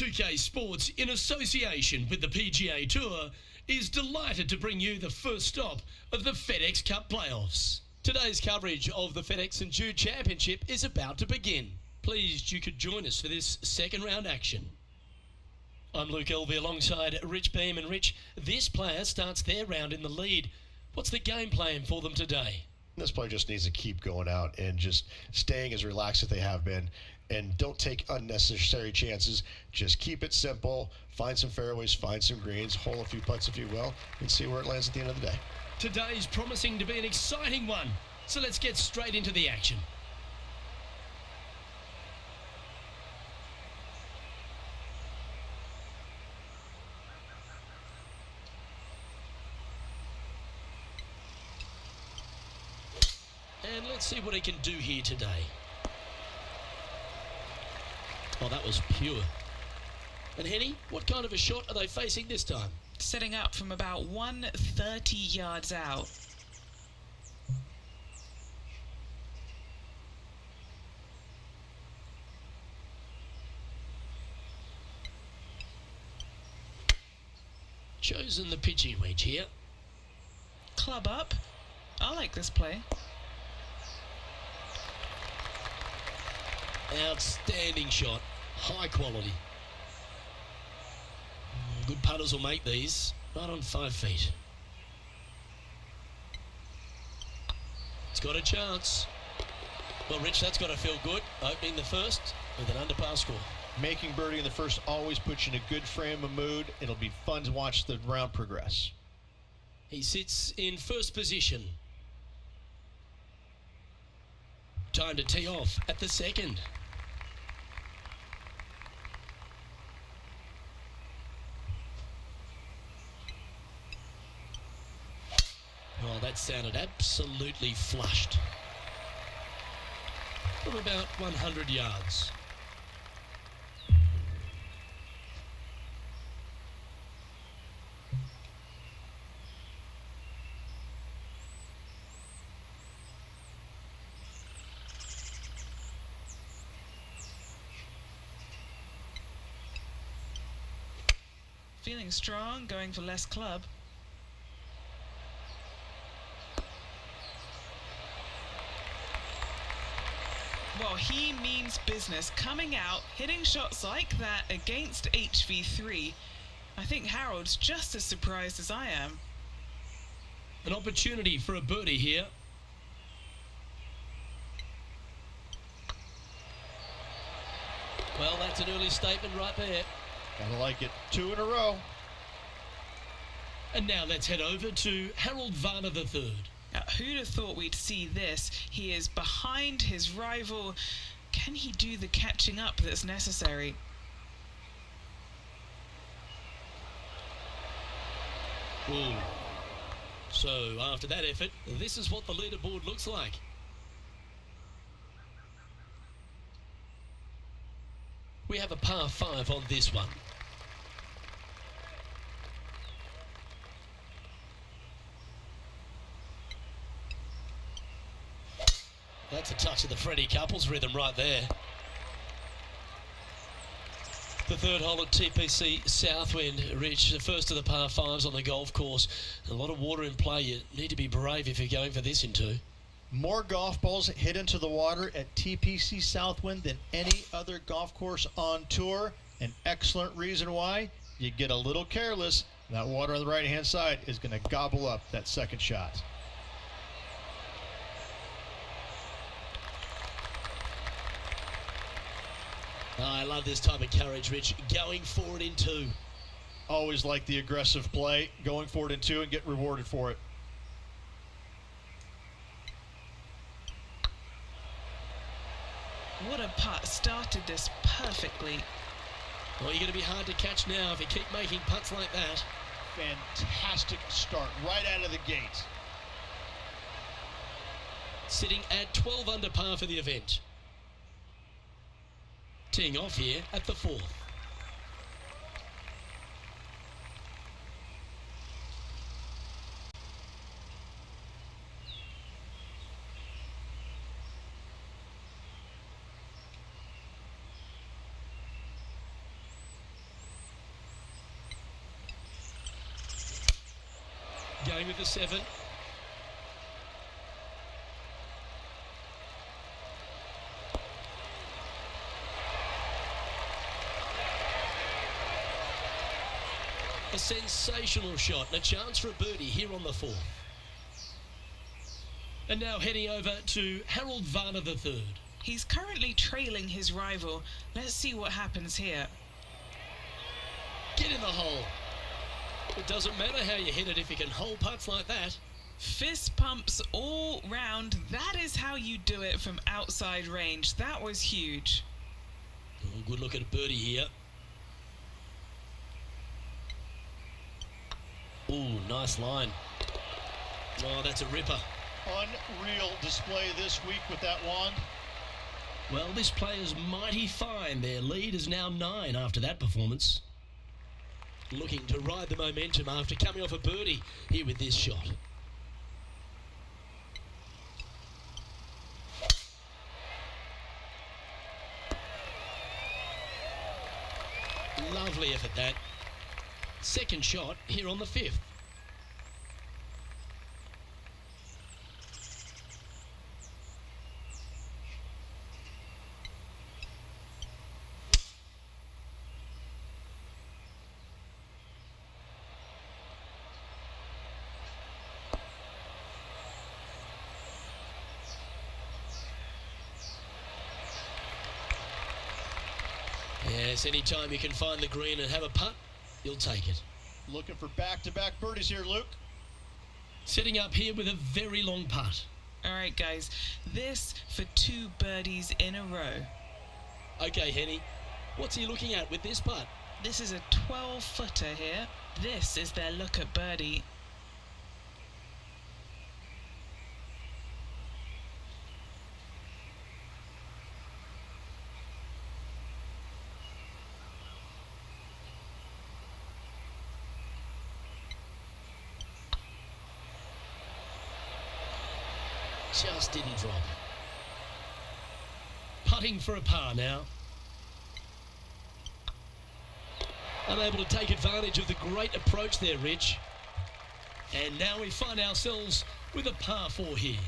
2K Sports, in association with the PGA Tour, is delighted to bring you the first stop of the FedEx Cup playoffs. Today's coverage of the FedEx St. Jude Championship is about to begin. Pleased you could join us for this second round action. I'm Luke Elvey alongside Rich Beam. And Rich, this player starts their round in the lead. What's the game plan for them today? This player just needs to keep going out and just staying as relaxed as they have been, and don't take unnecessary chances. Just keep it simple, find some fairways, find some greens, hole a few putts if you will, and see where it lands at the end of the day. Today's promising to be an exciting one, so let's get straight into the action. And let's see what he can do here today. Oh, that was pure. And Henny, what kind of a shot are they facing this time? Setting up from about 130 yards out. Chosen the pitching wedge here. Club up. I like this play. Outstanding shot. High quality. Good putters will make these. Right on 5 feet. It's got a chance. Well, Rich, that's got to feel good. Opening the first with an underpass score. Making birdie in the first always puts you in a good frame of mood. It'll be fun to watch the round progress. He sits in first position. Time to tee off at the second. Oh, that sounded absolutely flushed. From about 100 yards. Feeling strong, going for less club. Well, he means business. Coming out, hitting shots like that against HV3. I think Harold's just as surprised as I am. An opportunity for a birdie here. Well, that's an early statement right there. Gotta like it. 2 in a row. And now let's head over to Harold Varner III. Who'd have thought we'd see this? He is behind his rival. Can he do the catching up that's necessary? Ooh. So after that effort, this is what the leaderboard looks like. We have a par 5 on this one. That's a touch of the Freddie Couples rhythm right there. The third hole at TPC Southwind, Rich, the first of the par 5s on the golf course. A lot of water in play. You need to be brave if you're going for this in 2. More golf balls hit into the water at TPC Southwind than any other golf course on tour. An excellent reason why. You get a little careless, that water on the right-hand side is going to gobble up that second shot. Oh, I love this type of courage, Rich. Going forward in 2. Always like the aggressive play, going forward in 2 and get rewarded for it. What a putt. Started this perfectly. Well, you're going to be hard to catch now if you keep making putts like that. Fantastic start right out of the gate. Sitting at 12 under par for the event. Teeing off here at the 4th. going with the 7. A sensational shot and a chance for a birdie here on the 4th. And now heading over to Harold Varner III. He's currently trailing his rival. Let's see what happens here. Get in the hole. It doesn't matter how you hit it if you can hole putts like that. Fist pumps all round. That is how you do it from outside range. That was huge. Oh, good look at a birdie here. Ooh, nice line. Oh, that's a ripper. Unreal display this week with that wand. Well, this player's mighty fine. Their lead is now 9 after that performance. Looking to ride the momentum after coming off a birdie here with this shot. Lovely effort that. Second shot here on the 5th. Yes, anytime you can find the green and have a putt, you'll take it. Looking for back-to-back birdies here, Luke. Setting up here with a very long putt. All right, guys. This for 2 birdies in a row. Okay, Henny. What's he looking at with this putt? This is a 12-footer here. This is their look at birdie. Just didn't drop. Putting for a par now. Unable to take advantage of the great approach there, Rich. And now we find ourselves with a par 4 here.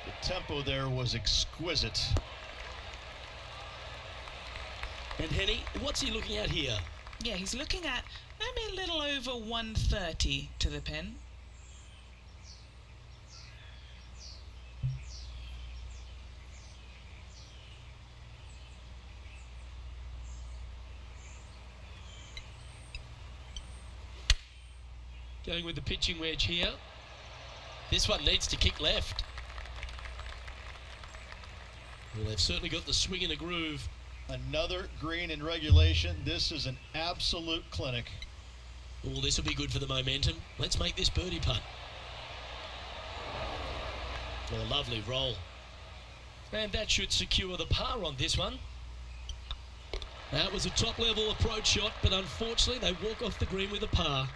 The tempo there was exquisite. And Henny, what's he looking at here? Yeah, he's looking at maybe a little over 130 to the pin. Going with the pitching wedge here. This one needs to kick left. Well, they've certainly got the swing and a groove. Another green in regulation. This is an absolute clinic. Oh, this will be good for the momentum. Let's make this birdie putt. Oh, lovely roll. And that should secure the par on this one. That was a top-level approach shot, but unfortunately they walk off the green with a par.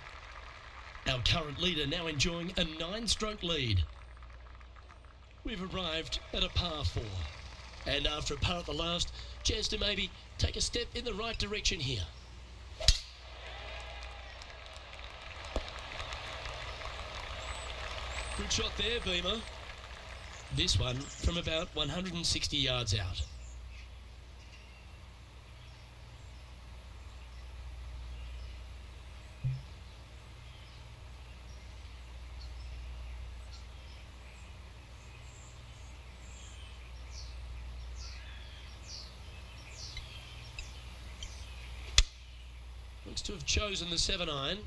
Our current leader now enjoying a 9-stroke lead. We've arrived at a par 4. And after a par at the last, chance to maybe take a step in the right direction here. Good shot there, Beamer. This one from about 160 yards out. Looks to have chosen the 7-iron.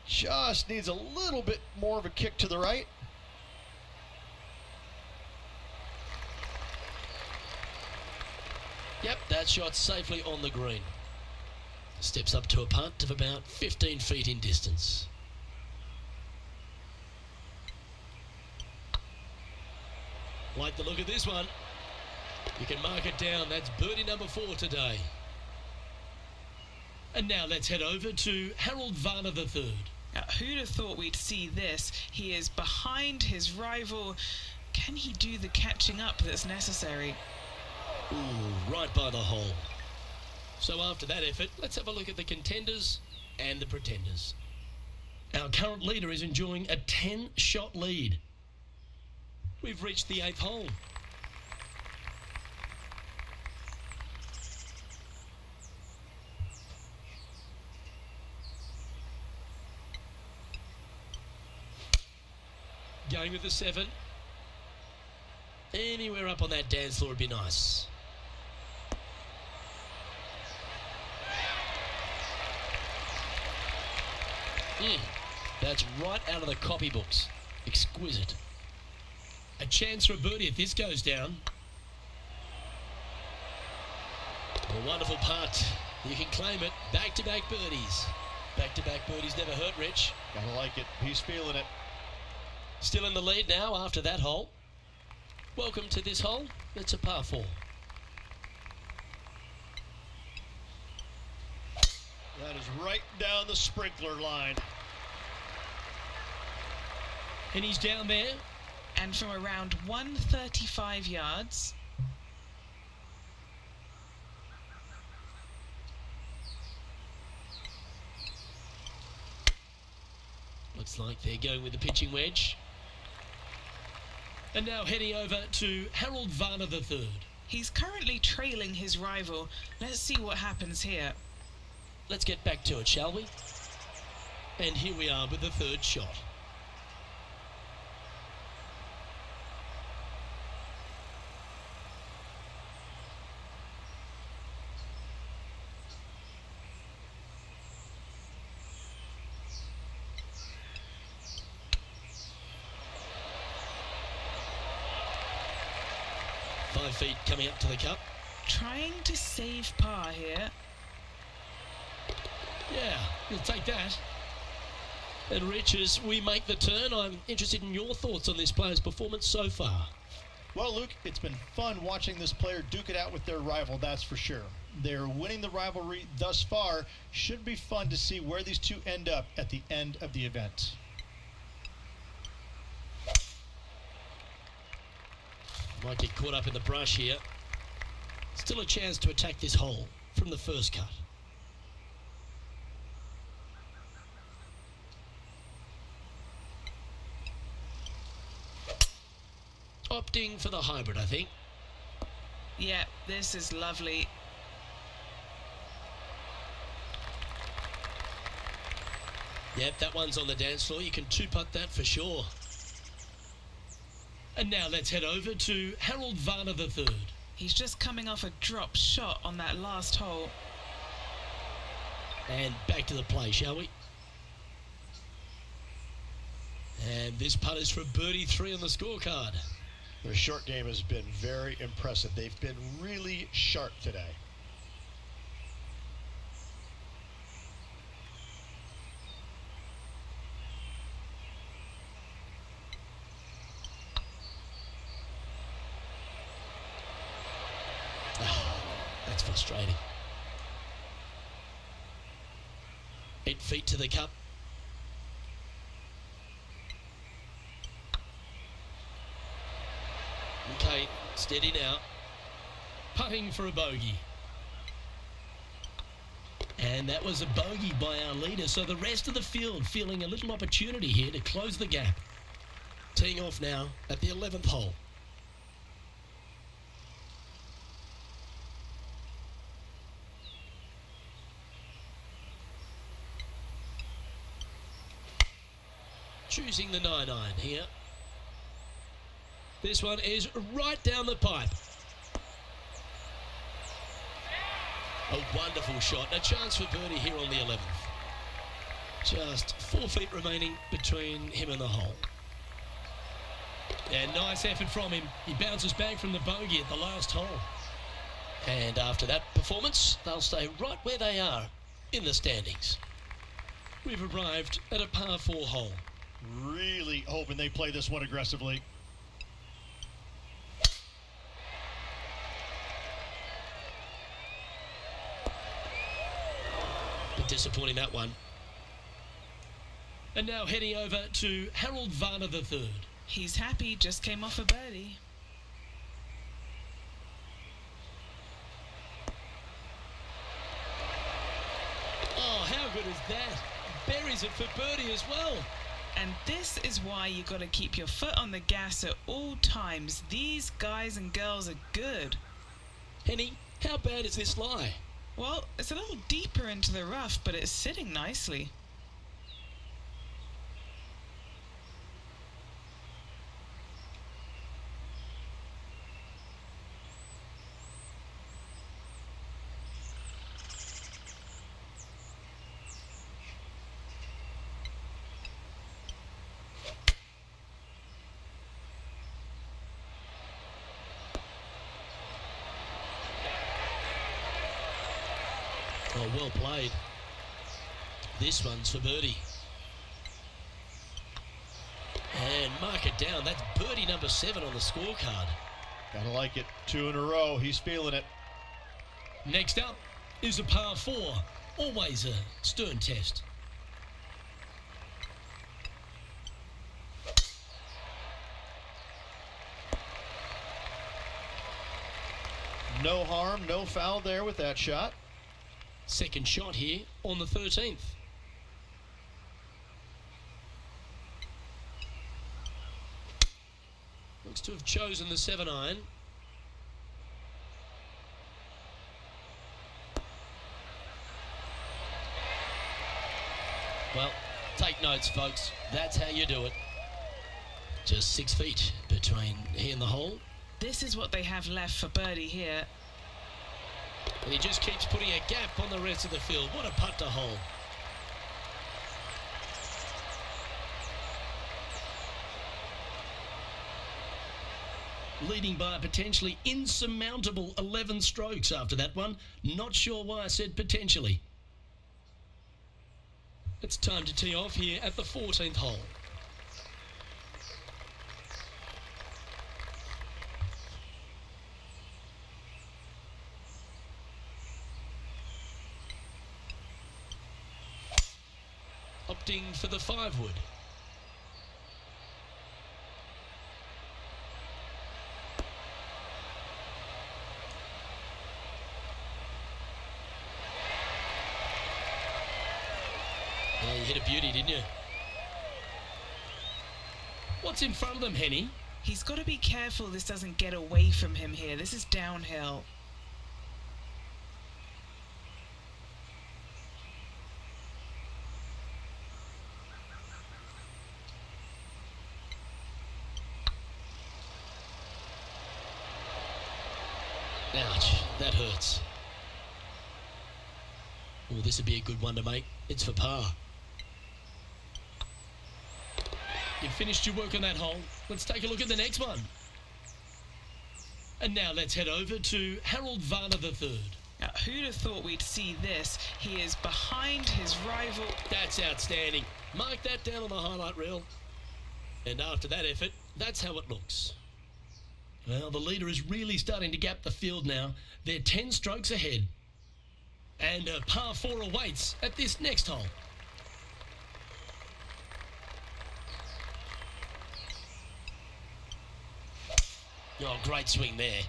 Just needs a little bit more of a kick to the right. Yep, that shot safely on the green. Steps up to a putt of about 15 feet in distance. Like the look of this one. You can mark it down. That's birdie number 4 today. And now let's head over to Harold Varner III. Now, who'd have thought we'd see this? He is behind his rival. Can he do the catching up that's necessary? Ooh, right by the hole. So after that effort, let's have a look at the contenders and the pretenders. Our current leader is enjoying a 10-shot lead. We've reached the 8th hole. Going with the 7. Anywhere up on that dance floor would be nice. That's right out of the copybooks. Exquisite. A chance for a birdie if this goes down. A wonderful putt. You can claim it. Back-to-back birdies. Back-to-back birdies never hurt, Rich. Gotta like it. He's feeling it. Still in the lead now after that hole. Welcome to this hole. It's a par 4. That is right down the sprinkler line. And he's down there. And from around 135 yards. Looks like they're going with the pitching wedge. And now heading over to Harold Varner III. He's currently trailing his rival. Let's see what happens here. Let's get back to it, shall we? And here we are with the 3rd shot. Five feet coming up to the cup. Trying to save par here. Yeah, we'll take that. And Rich, as we make the turn, I'm interested in your thoughts on this player's performance so far. Well, Luke, it's been fun watching this player duke it out with their rival, that's for sure. They're winning the rivalry thus far. Should be fun to see where these two end up at the end of the event. Might get caught up in the brush here. Still a chance to attack this hole from the first cut. Opting for the hybrid, I think. Yeah, this is lovely. Yep, that one's on the dance floor. You can two-putt that for sure. And now let's head over to Harold Varner III. He's just coming off a drop shot on that last hole. And back to the play, shall we? And this putt is for birdie 3 on the scorecard. Their short game has been very impressive. They've been really sharp today. That's frustrating. 8 feet to the cup. Okay, steady now. Putting for a bogey. And that was a bogey by our leader, so the rest of the field feeling a little opportunity here to close the gap. Teeing off now at the 11th hole. Choosing the 9-iron here. This one is right down the pipe. A wonderful shot. A chance for birdie here on the 11th. Just 4 feet remaining between him and the hole. And nice effort from him. He bounces back from the bogey at the last hole. And after that performance, they'll stay right where they are in the standings. We've arrived at a par 4 hole. Really hoping they play this one aggressively. But disappointing, that one. And now heading over to Harold Varner III. He's happy, just came off a birdie. that? Buries it for birdie as well. And this is why you got to keep your foot on the gas at all times. These guys and girls are good. Henny, how bad is this lie? Well, it's a little deeper into the rough, but it's sitting nicely. Oh, well played. This one's for birdie. And mark it down. That's birdie number 7 on the scorecard. Gotta like it. 2 in a row. He's feeling it. Next up is a par 4. Always a stern test. No harm, no foul there with that shot. Second shot here on the 13th. Looks to have chosen the 7-iron. Well, take notes, folks. That's how you do it. Just 6 feet between he and the hole. This is what they have left for birdie here. And he just keeps putting a gap on the rest of the field. What a putt to hole. Leading by a potentially insurmountable 11 strokes after that one. Not sure why I said potentially. It's time to tee off here at the 14th hole. Opting for the 5-wood. Yeah, you hit a beauty, didn't you? What's in front of them, Henny? He's got to be careful this doesn't get away from him here. This is downhill. Ouch, that hurts. Oh, this would be a good one to make. It's for par. You've finished your work on that hole. Let's take a look at the next one. And now let's head over to Harold Varner III. Now, who'd have thought we'd see this? He is behind his rival. That's outstanding. Mark that down on the highlight reel. And after that effort, that's how it looks. Well, the leader is really starting to gap the field now. They're 10 strokes ahead. And a par 4 awaits at this next hole. Oh, great swing there.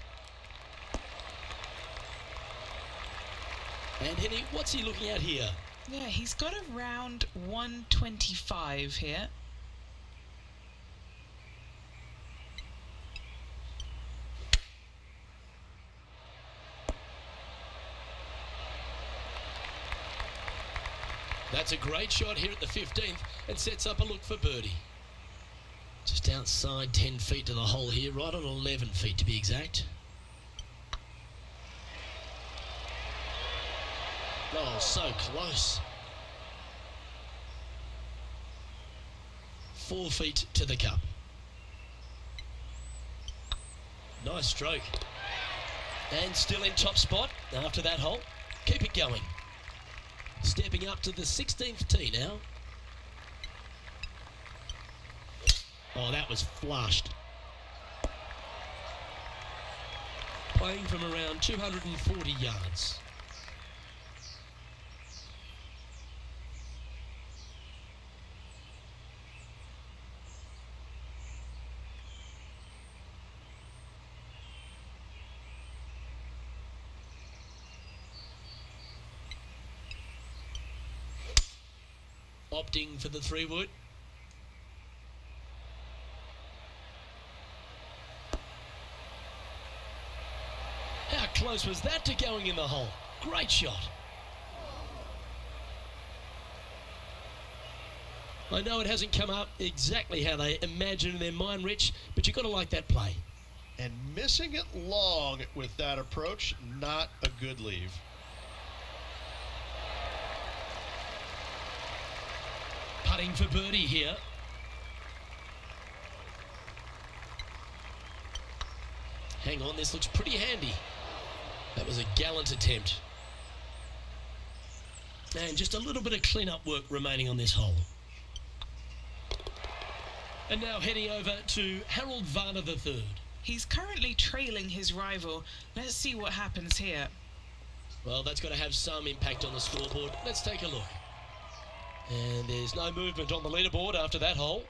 And Henny, what's he looking at here? Yeah, he's got around 125 here. That's a great shot here at the 15th and sets up a look for birdie. Just outside 10 feet to the hole here, right on 11 feet to be exact. Oh, so close. 4 feet to the cup. Nice stroke. And still in top spot after that hole. Keep it going. Stepping up to the 16th tee now. Oh, that was flushed. Playing from around 240 yards. opting for the 3-wood. How close was that to going in the hole? Great shot. I know it hasn't come up exactly how they imagined in their mind, Rich, but you've got to like that play. And missing it long with that approach, not a good leave. Putting for birdie here. Hang on, this looks pretty handy. That was a gallant attempt. And just a little bit of clean-up work remaining on this hole. And now heading over to Harold Varner III. He's currently trailing his rival. Let's see what happens here. Well, that's got to have some impact on the scoreboard. Let's take a look. And there's no movement on the leaderboard after that hole.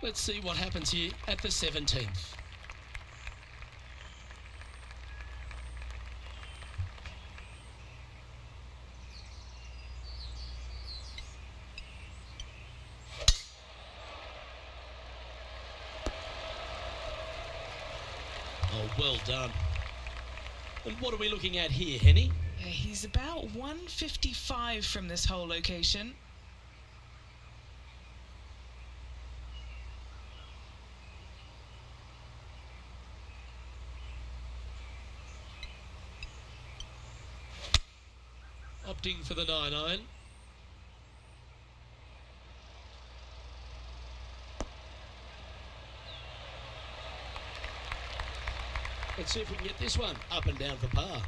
Let's see what happens here at the 17th. Oh, well done. And what are we looking at here, Henny? Yeah, he's about 155 from this hole location. Opting for the 9-iron. Let's see if we can get this one up and down for par.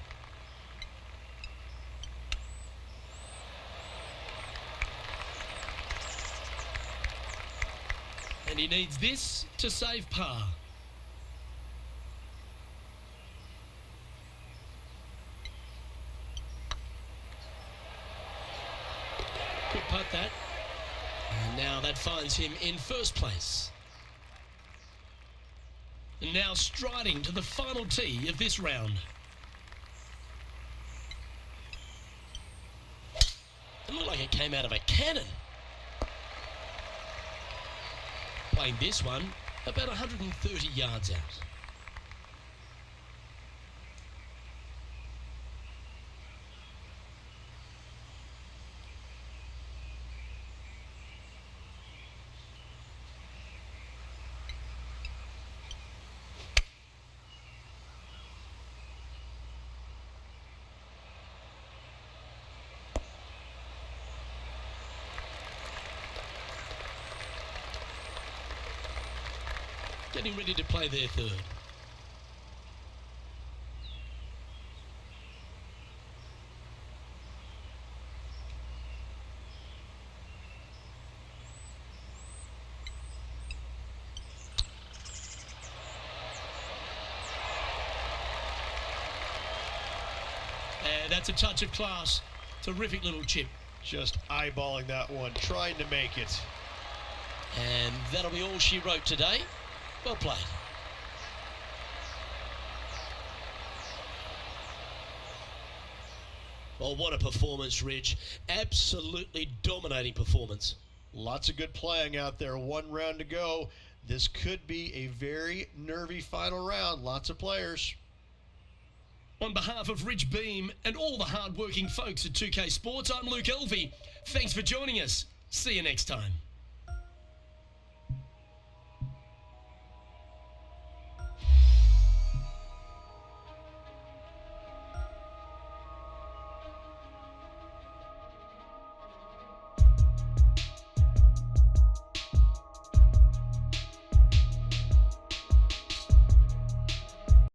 And he needs this to save par. Good putt that. And now that finds him in first place. And now striding to the final tee of this round. It looked like it came out of a cannon. Playing this one about 130 yards out. Getting ready to play their third. And that's a touch of class. Terrific little chip. Just eyeballing that one, trying to make it. And that'll be all she wrote today. Well played. Well, what a performance, Rich. Absolutely dominating performance. Lots of good playing out there. One round to go. This could be a very nervy final round. Lots of players. On behalf of Rich Beam and all the hard-working folks at 2K Sports, I'm Luke Elvey. Thanks for joining us. See you next time.